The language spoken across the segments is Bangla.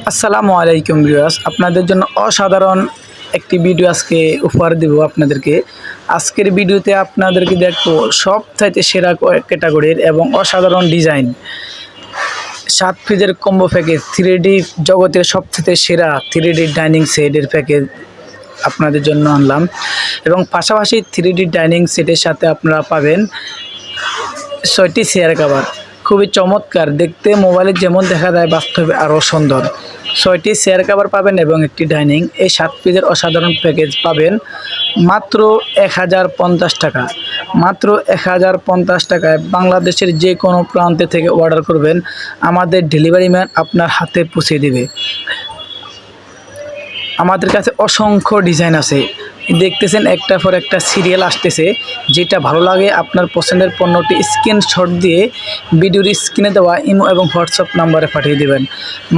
আসসালামু আলাইকুম ভিউয়ার্স, আপনাদের জন্য অসাধারণ একটি ভিডিও আজকে উপহার দেব আপনাদেরকে। আজকের ভিডিওতে আপনাদেরকে দেখবো সবচাইতে সেরা ক্যাটাগরির এবং অসাধারণ ডিজাইন 7 পিসের কম্বো প্যাকেজ 3D জগতের সবচেয়ে সেরা 3D ডাইনিং সেটের প্যাকেজ আপনাদের জন্য আনলাম। এবং পাশাপাশি 3D ডাইনিং সেটের সাথে আপনারা পাবেন 6টি চেয়ার কভার, খুবই চমৎকার দেখতে, মোবাইলে যেমন দেখা যায় বাস্তবে আরও সুন্দর। 6টি চেয়ার কভার পাবেন এবং একটি ডাইনিং। এই 7 পিসের অসাধারণ প্যাকেজ পাবেন মাত্র 1050 টাকা। মাত্র 1050 টাকায় বাংলাদেশের যে কোনো প্রান্তে থেকে অর্ডার করবেন, আমাদের ডেলিভারি ম্যান আপনার হাতে পৌঁছে দেবে। আমাদের কাছে অসংখ্য ডিজাইন আছে, দেখতেছেন একটার পর একটা সিরিয়াল আসতেছে। যেটা ভালো লাগে আপনার পছন্দের পণ্যটি স্ক্রিনশট দিয়ে ভিডিওর স্ক্রিনে দেওয়া ইমো এবং হোয়াটসঅ্যাপ নাম্বারে পাঠিয়ে দেবেন।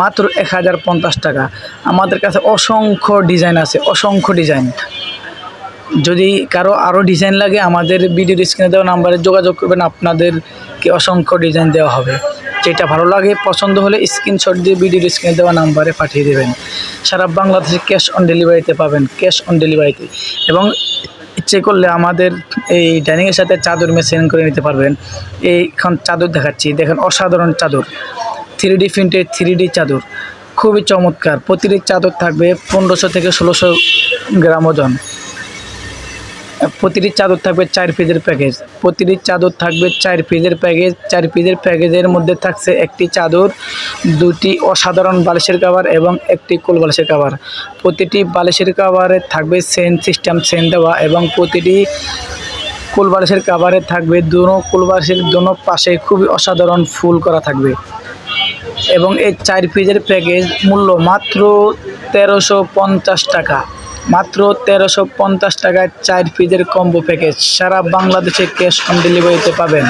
মাত্র 1050 টাকা। আমাদের কাছে অসংখ্য ডিজাইন আছে, অসংখ্য ডিজাইন। যদি কারো আরও ডিজাইন লাগে আমাদের ভিডিওর স্ক্রিনে দেওয়া নাম্বারে যোগাযোগ করবেন, আপনাদেরকে অসংখ্য ডিজাইন দেওয়া হবে। যেটা ভালো লাগে পছন্দ হলে স্ক্রিনশট দিয়ে ভিডিওর স্ক্রিনে দেওয়া নাম্বারে পাঠিয়ে দেবেন। সারা বাংলাদেশে ক্যাশ অন ডেলিভারিতে পাবেন, ক্যাশ অন ডেলিভারিতে। এবং ইচ্ছে করলে আমাদের এই ডাইনিংয়ের সাথে চাদর মেশিন করে নিতে পারবেন। এইখান চাদর দেখাচ্ছি, দেখেন অসাধারণ চাদর, 3D প্রিন্টের 3D চাদর, খুবই চমৎকার। প্রতিটি চাদর থাকবে 1500 থেকে 1600 গ্রাম ওজন। প্রতিটি চাদর থাকবে 4 পিসের প্যাকেজ। প্রতিটি চাদর থাকবে 4 পিসের প্যাকেজ। 4 পিসের প্যাকেজের মধ্যে থাকছে একটি চাদর, 2টি অসাধারণ বালিশের কভার এবং একটি কোল বালিশের কভার। প্রতিটি বালিশের কভারে থাকবে চেইন সিস্টেম, চেইন দেওয়া, এবং প্রতিটি কোল বালিশের কভারে থাকবে কোল বালিশের দোনো পাশে খুবই অসাধারণ ফুল করা থাকবে। এবং এই 4 পিসের প্যাকেজ মূল্য মাত্র 1350 টাকা। মাত্র 1350 টাকায় 4 পিসের কম্বো প্যাকেজ সারা বাংলাদেশে ক্যাশ অন ডেলিভারিতে পাবেন।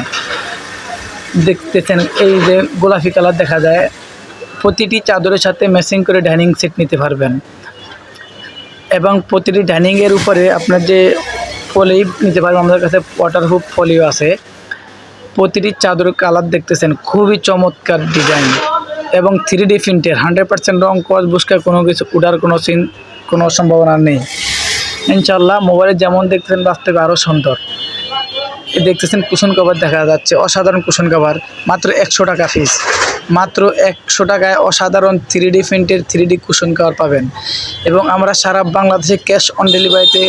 দেখতেছেন এই যে গোলাপি কালার দেখা যায়, প্রতিটি চাদরের সাথে ম্যাচিং করে ডাইনিং সেট নিতে পারবেন। এবং প্রতিটি ডাইনিংয়ের উপরে আপনার যে ফলি নিতে পারবেন, আমাদের কাছে ওয়াটারপ্রুফ ফলিও আছে। প্রতিটি চাদরের কালার দেখতেছেন, খুবই চমৎকার ডিজাইন এবং 3D প্রিন্টের 100% রং কস বুস্কার কোনো কিছু উঠার কোনো সম্ভাবনা নেই ইনশাল্লাহ। মোবাইলে যেমন দেখতেছেন বাস্তবে আরও সুন্দর। দেখতেছেন কুশন কভার দেখা যাচ্ছে, অসাধারণ কুশন কভার, মাত্র 100 টাকা পিস। মাত্র 100 টাকায় অসাধারণ 3D প্রিন্টের 3D কুশন কভার পাবেন। এবং আমরা সারা বাংলাদেশে ক্যাশ অন ডেলিভারিতে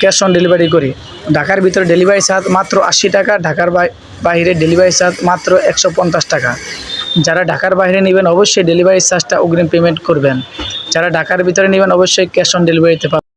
ক্যাশ অন ডেলিভারি করি। ঢাকার ভিতরে ডেলিভারি চার্জ মাত্র 80 টাকা, ঢাকার বাইরে ডেলিভারি চার্জ মাত্র 150 টাকা। যারা ঢাকার বাইরে নেবেন অবশ্যই ডেলিভারি চার্জটা অগ্রিম পেমেন্ট করবেন। যারা ঢাকার ভিতরে নেবেন অবশ্যই ক্যাশ অন ডেলিভারিতে পাবেন।